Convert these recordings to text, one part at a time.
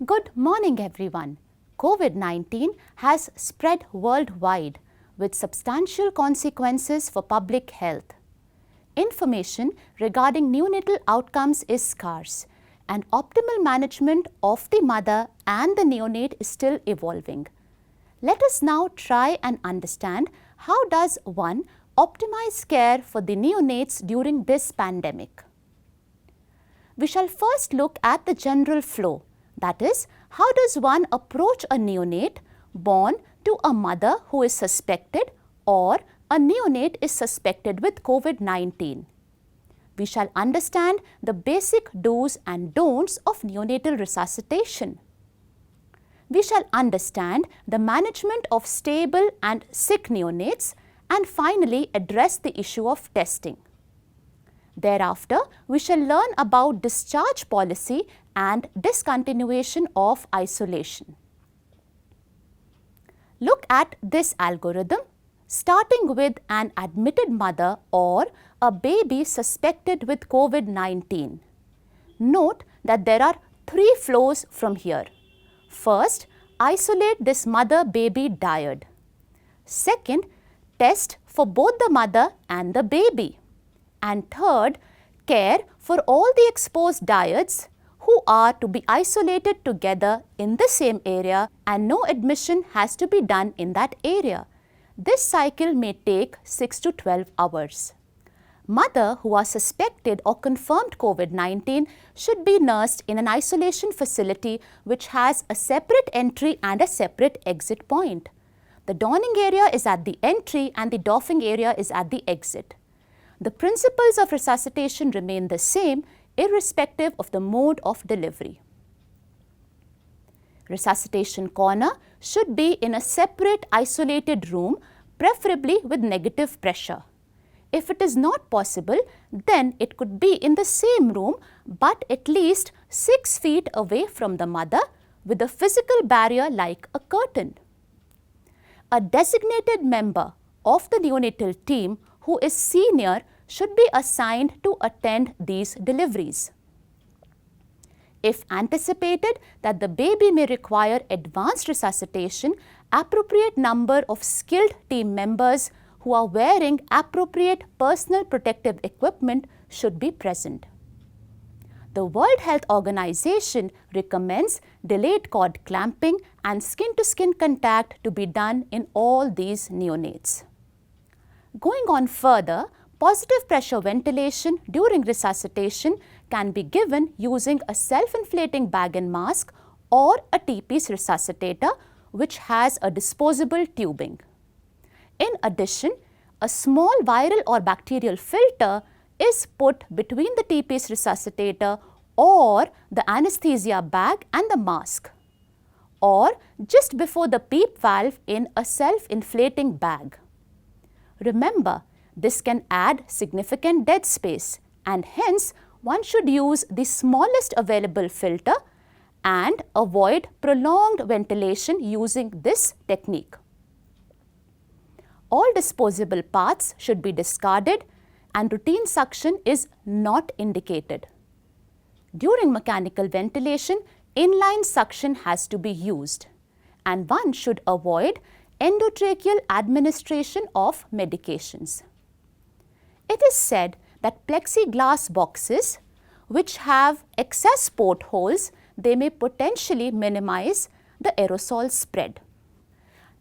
Good morning, everyone. COVID-19 has spread worldwide with substantial consequences for public health. Information regarding neonatal outcomes is scarce, and optimal management of the mother and the neonate is still evolving. Let us now try and understand how does one optimize care for the neonates during this pandemic. We shall first look at the general flow. That is, how does one approach a neonate born to a mother who is suspected or a neonate is suspected with COVID-19? We shall understand the basic do's and don'ts of neonatal resuscitation. We shall understand the management of stable and sick neonates and finally address the issue of testing. Thereafter, we shall learn about discharge policy and discontinuation of isolation. Look at this algorithm, starting with an admitted mother or a baby suspected with COVID-19. Note that there are three flows from here. First, isolate this mother-baby dyad. Second, test for both the mother and the baby. And third, care for all the exposed dyads who are to be isolated together in the same area and no admission has to be done in that area. This cycle may take 6 to 12 hours. Mothers who are suspected or confirmed COVID-19 should be nursed in an isolation facility which has a separate entry and a separate exit point. The donning area is at the entry and the doffing area is at the exit. The principles of resuscitation remain the same irrespective of the mode of delivery. Resuscitation corner should be in a separate isolated room, preferably with negative pressure. If it is not possible, then it could be in the same room but at least 6 feet away from the mother with a physical barrier like a curtain. A designated member of the neonatal team who is senior should be assigned to attend these deliveries. If anticipated that the baby may require advanced resuscitation, appropriate number of skilled team members who are wearing appropriate personal protective equipment should be present. The World Health Organization recommends delayed cord clamping and skin-to-skin contact to be done in all these neonates. Going on further, positive pressure ventilation during resuscitation can be given using a self-inflating bag and mask or a T-piece resuscitator which has a disposable tubing. In addition, a small viral or bacterial filter is put between the T-piece resuscitator or the anesthesia bag and the mask, or just before the PEEP valve in a self-inflating bag. Remember, this can add significant dead space and hence one should use the smallest available filter and avoid prolonged ventilation using this technique. All disposable parts should be discarded and routine suction is not indicated. During mechanical ventilation, inline suction has to be used and one should avoid endotracheal administration of medications. It is said that plexiglass boxes which have excess portholes, they may potentially minimize the aerosol spread.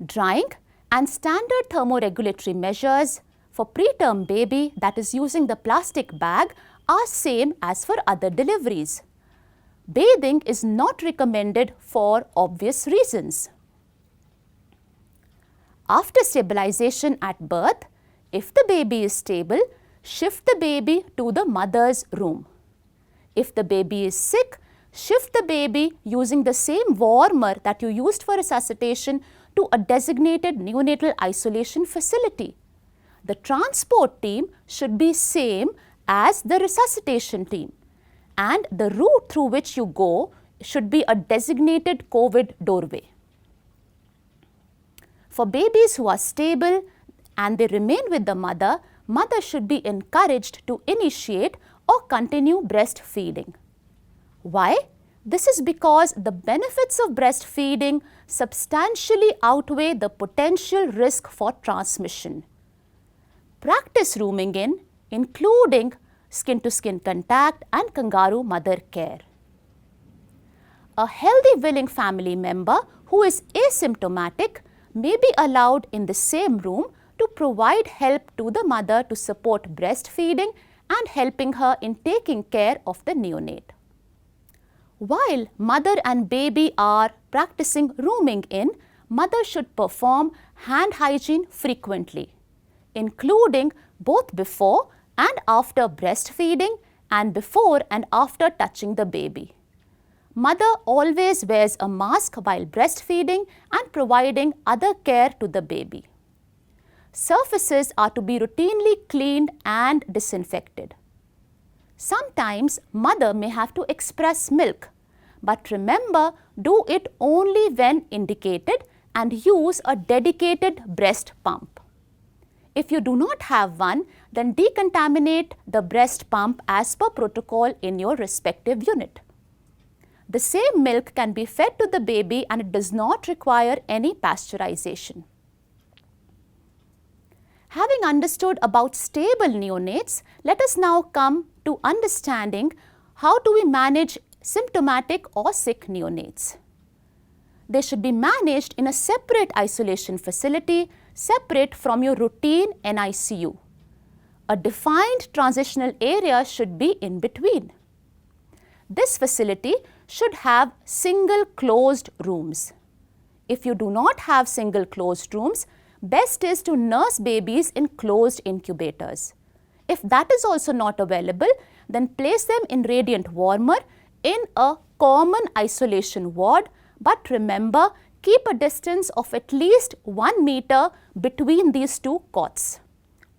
Drying and standard thermoregulatory measures for preterm baby, that is using the plastic bag, are same as for other deliveries. Bathing is not recommended for obvious reasons. After stabilization at birth, if the baby is stable, shift the baby to the mother's room. If the baby is sick, shift the baby using the same warmer that you used for resuscitation to a designated neonatal isolation facility. The transport team should be same as the resuscitation team and the route through which you go should be a designated COVID doorway. For babies who are stable and they remain with the mother, mother should be encouraged to initiate or continue breastfeeding. Why? This is because the benefits of breastfeeding substantially outweigh the potential risk for transmission. Practice rooming in, including skin-to-skin contact and kangaroo mother care. A healthy willing family member who is asymptomatic may be allowed in the same room to provide help to the mother to support breastfeeding and helping her in taking care of the neonate. While mother and baby are practicing rooming in, mother should perform hand hygiene frequently, including both before and after breastfeeding and before and after touching the baby. Mother always wears a mask while breastfeeding and providing other care to the baby. Surfaces are to be routinely cleaned and disinfected. Sometimes mother may have to express milk, but remember, do it only when indicated and use a dedicated breast pump. If you do not have one, then decontaminate the breast pump as per protocol in your respective unit. The same milk can be fed to the baby and it does not require any pasteurization. Having understood about stable neonates, let us now come to understanding how do we manage symptomatic or sick neonates. They should be managed in a separate isolation facility, separate from your routine NICU. A defined transitional area should be in between. This facility should have single closed rooms. If you do not have single closed rooms, best is to nurse babies in closed incubators. If that is also not available, then place them in radiant warmer in a common isolation ward, but remember, keep a distance of at least 1 meter between these two cots.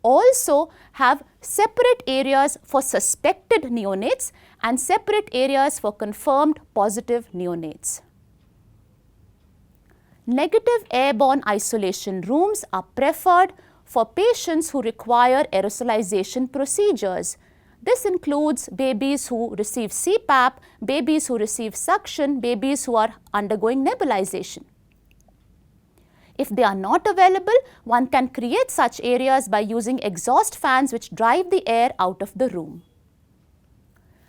Also have separate areas for suspected neonates and separate areas for confirmed positive neonates. Negative airborne isolation rooms are preferred for patients who require aerosolization procedures. This includes babies who receive CPAP, babies who receive suction, babies who are undergoing nebulization. If they are not available, one can create such areas by using exhaust fans which drive the air out of the room.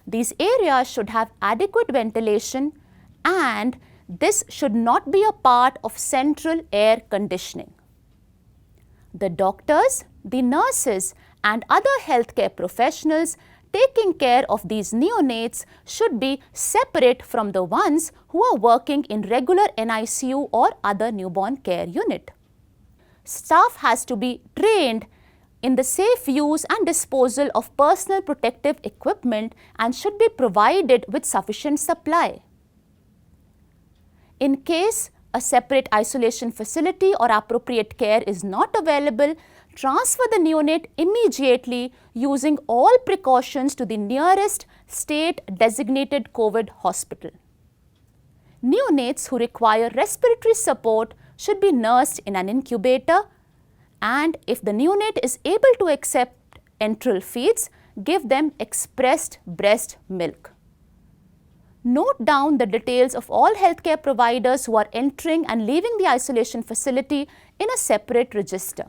These areas should have adequate ventilation and this should not be a part of central air conditioning. The doctors, the nurses and other healthcare professionals taking care of these neonates should be separate from the ones who are working in regular NICU or other newborn care unit. Staff has to be trained in the safe use and disposal of personal protective equipment and should be provided with sufficient supply. In case a separate isolation facility or appropriate care is not available, transfer the neonate immediately using all precautions to the nearest state-designated COVID hospital. Neonates who require respiratory support should be nursed in an incubator, and if the neonate is able to accept enteral feeds, give them expressed breast milk. Note down the details of all healthcare providers who are entering and leaving the isolation facility in a separate register.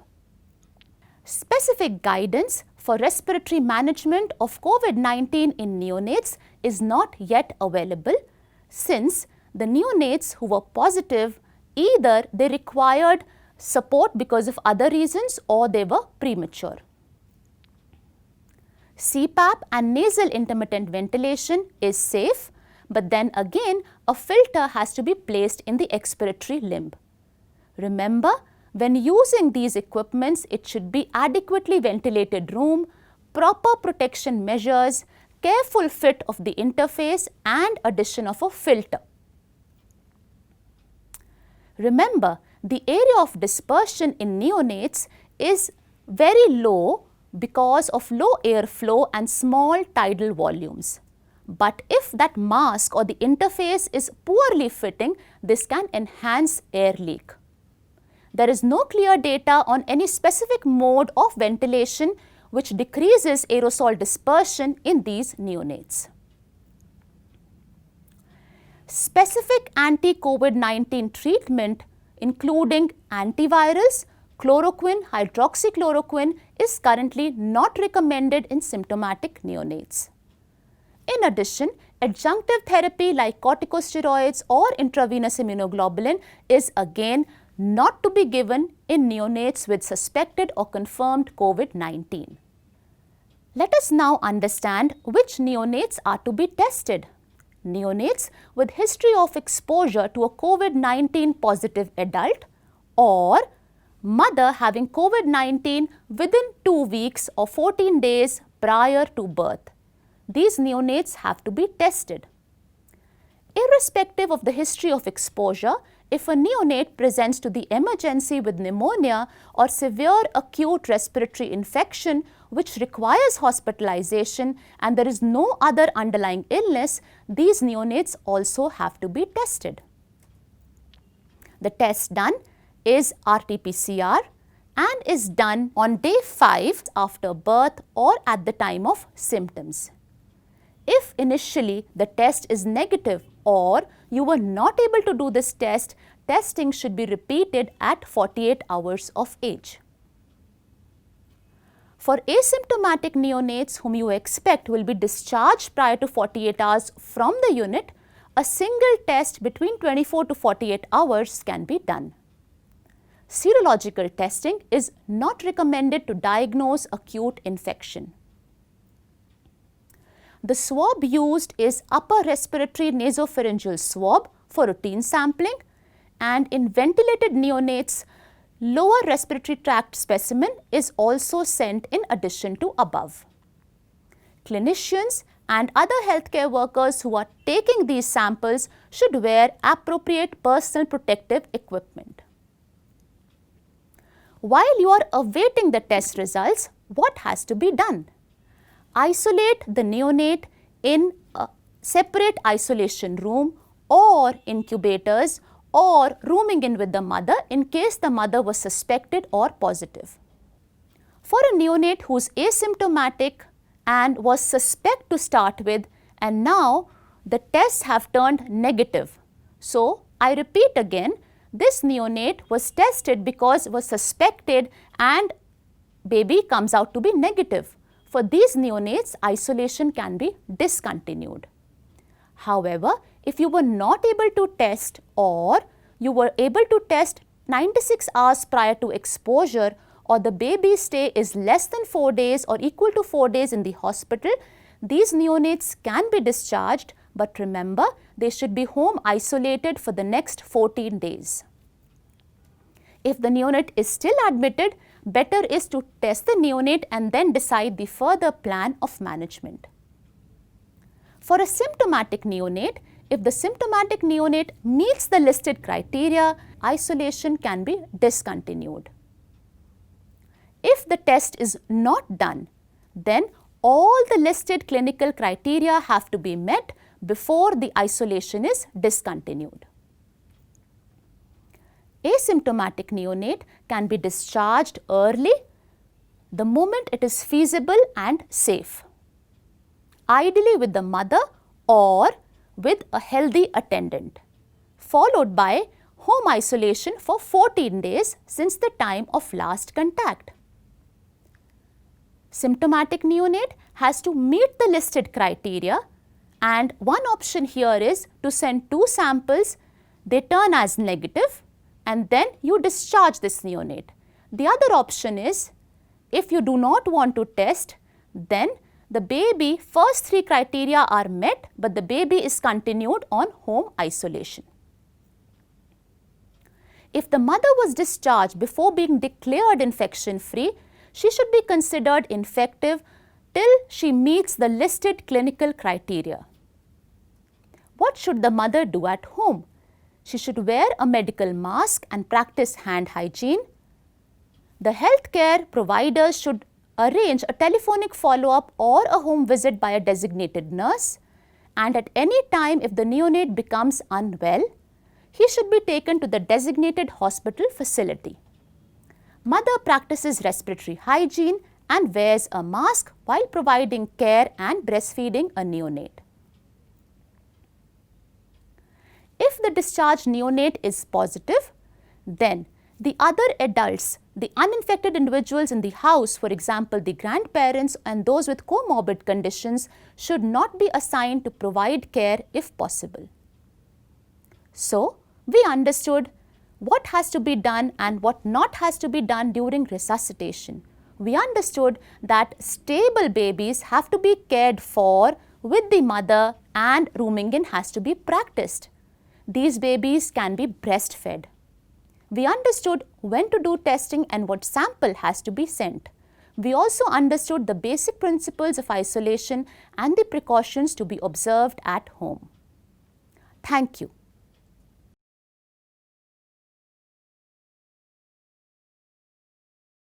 Specific guidance for respiratory management of COVID-19 in neonates is not yet available since the neonates who were positive, either they required support because of other reasons or they were premature. CPAP and nasal intermittent ventilation is safe, but then again a filter has to be placed in the expiratory limb. Remember, when using these equipments, it should be adequately ventilated room, proper protection measures, careful fit of the interface and addition of a filter. Remember, the area of dispersion in neonates is very low because of low airflow and small tidal volumes. But if that mask or the interface is poorly fitting, this can enhance air leak. There is no clear data on any specific mode of ventilation which decreases aerosol dispersion in these neonates. Specific anti-COVID-19 treatment including antivirals, chloroquine, hydroxychloroquine is currently not recommended in symptomatic neonates. In addition, adjunctive therapy like corticosteroids or intravenous immunoglobulin is again not to be given in neonates with suspected or confirmed COVID-19. Let us now understand which neonates are to be tested. Neonates with history of exposure to a COVID-19 positive adult or mother having COVID-19 within 2 weeks or 14 days prior to birth. These neonates have to be tested. Irrespective of the history of exposure, if a neonate presents to the emergency with pneumonia or severe acute respiratory infection which requires hospitalization and there is no other underlying illness, these neonates also have to be tested. The test done is RT-PCR and is done on day 5 after birth or at the time of symptoms. If initially the test is negative or you were not able to do this test, testing should be repeated at 48 hours of age. For asymptomatic neonates whom you expect will be discharged prior to 48 hours from the unit, a single test between 24 to 48 hours can be done. Serological testing is not recommended to diagnose acute infection. The swab used is upper respiratory nasopharyngeal swab for routine sampling, and in ventilated neonates, lower respiratory tract specimen is also sent in addition to above. Clinicians and other healthcare workers who are taking these samples should wear appropriate personal protective equipment. While you are awaiting the test results, what has to be done? Isolate the neonate in a separate isolation room or incubators or rooming in with the mother in case the mother was suspected or positive. For a neonate who is asymptomatic and was suspect to start with and now the tests have turned negative. So, I repeat again, this neonate was tested because it was suspected and baby comes out to be negative. For these neonates, isolation can be discontinued. However, if you were not able to test or you were able to test 96 hours prior to exposure or the baby's stay is less than 4 days or equal to 4 days in the hospital, these neonates can be discharged, but remember they should be home isolated for the next 14 days. If the neonate is still admitted, better is to test the neonate and then decide the further plan of management. For a symptomatic neonate, if the symptomatic neonate meets the listed criteria, isolation can be discontinued. If the test is not done, then all the listed clinical criteria have to be met before the isolation is discontinued. Asymptomatic neonate can be discharged early the moment it is feasible and safe, ideally with the mother or with a healthy attendant, followed by home isolation for 14 days since the time of last contact. Symptomatic neonate has to meet the listed criteria, and one option here is to send 2 samples, they turn as negative, and then you discharge this neonate. The other option is, if you do not want to test, then the baby first 3 criteria are met, but the baby is continued on home isolation. If the mother was discharged before being declared infection free, she should be considered infective till she meets the listed clinical criteria. What should the mother do at home? She should wear a medical mask and practice hand hygiene. The healthcare providers should arrange a telephonic follow-up or a home visit by a designated nurse, and at any time if the neonate becomes unwell, he should be taken to the designated hospital facility. Mother practices respiratory hygiene and wears a mask while providing care and breastfeeding a neonate. If the discharged neonate is positive, then the other adults, the uninfected individuals in the house, for example, the grandparents and those with comorbid conditions, should not be assigned to provide care if possible. So, we understood what has to be done and what not has to be done during resuscitation. We understood that stable babies have to be cared for with the mother and rooming in has to be practiced. These babies can be breastfed. We understood when to do testing and what sample has to be sent. We also understood the basic principles of isolation and the precautions to be observed at home. Thank you.